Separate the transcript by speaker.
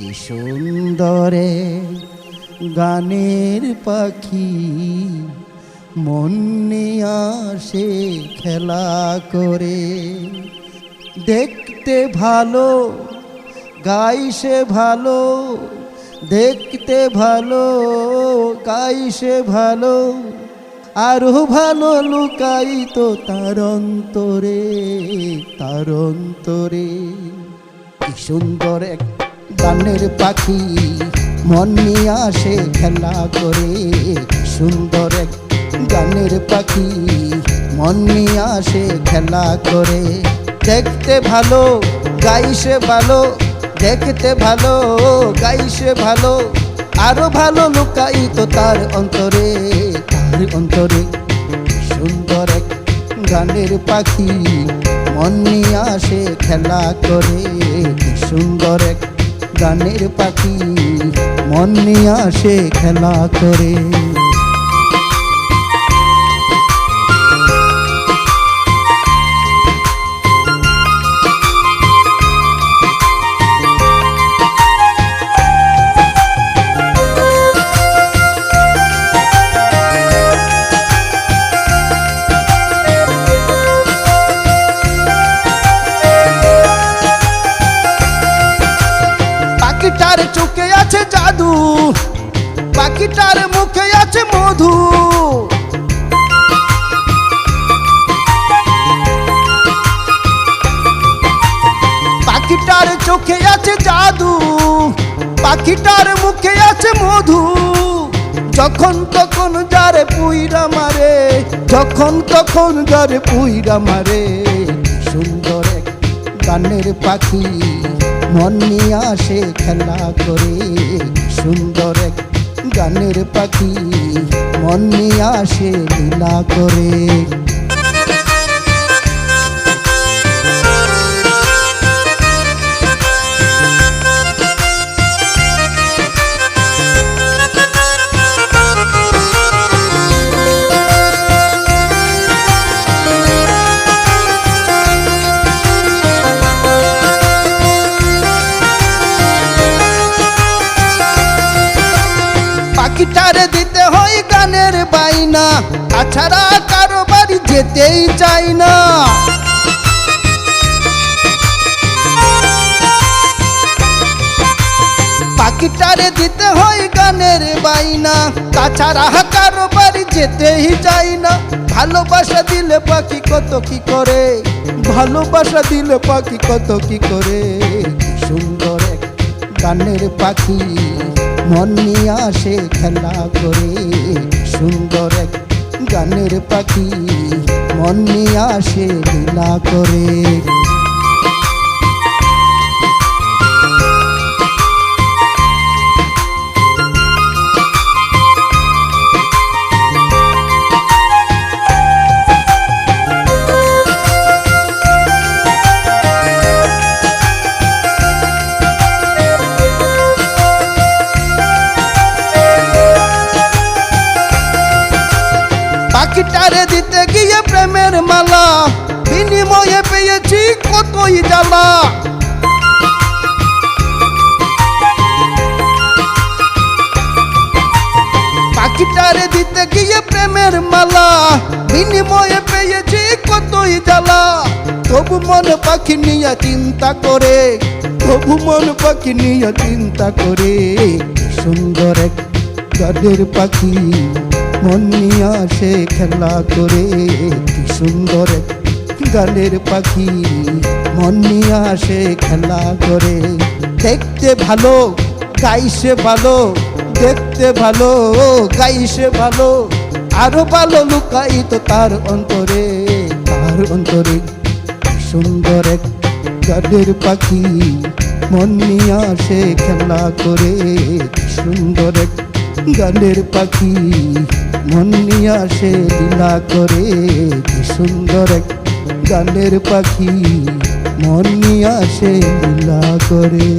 Speaker 1: কি সুন্দরে গানের পাখি মন নিয়ে আসে খেলা করে। দেখতে ভালো গাইছে ভালো, দেখতে ভালো গাইছে ভালো, আরো ভালো লুকাইত তার অন্তরে, তার অন্তরে। কি সুন্দর এক গানের পাখি মন নিয়ে আসে খেলা করে। সুন্দর এক গানের পাখি মন নিয়ে আসে খেলা করে। দেখতে ভালো গাইছে ভালো, দেখতে ভালো গাইছে ভালো, আরো ভালো লুকাইত তার অন্তরে, তার অন্তরে। সুন্দর এক গানের পাখি মন নিয়ে আসে খেলা করে। সুন্দর এক গানের পাখি মন নিয়ে আসে খেলা করে। পাখিটার চোখে আছে জাদু, পাখিটার মুখে আছে মধু। পাখিটার চোখে আছে জাদু, পাখিটার মুখে আছে মধু। যখন তখন যারে পুইরা মারে, যখন তখন যারে পুইরা মারে। সুন্দর এক গানের পাখি মন নিয়ে আসে খেলা করে। সুন্দর এক গানের পাখি মন নিয়ে আসে লীলা করে। পাখিটারে দিতে হয় গানের বাইনা, তাছাড়া কারো বাড়ি যেতেই চাই না। পাখিটারে দিতে হয় গানের বাইনা, তাছাড়া কারো বাড়ি যেতেই চাই না। ভালোবাসা দিলে পাখি কত কি করে, ভালোবাসা দিলে পাখি কত কি করে। সুন্দর এক গানের পাখি মন নিয়ে আসে খেলা করে। সুন্দর এক গানের পাখি মন নিয়ে আসে লীলা করে। পাখিটারে দিতে গিয়ে প্রেমের মালা, বিনিময়ে পেয়েছি কতই জ্বালা। পাখিটারে দিতে গিয়ে প্রেমের মালা, বিনিময়ে পেয়েছি কতই জ্বালা। তবু মন পাখি নিয়ে চিন্তা করে, তবু মন পাখি নিয়ে চিন্তা করে। সুন্দর এক গানের পাখি মন নিয়ে আসে খেলা করে। কি সুন্দর এক গানের পাখি মন নিয়ে আসে খেলা করে। দেখতে ভালো গাইছে ভালো, দেখতে ভালো গাইছে ভালো, আরো ভালো লুকাইত তার অন্তরে, তার অন্তরে। সুন্দর এক গানের পাখি মন নিয়ে আসে খেলা করে। সুন্দর এক গানের পাখি মন নিয়ে আসে লীলা করে। সুন্দর এক গানের পাখি মন নিয়ে আসে লীলা করে।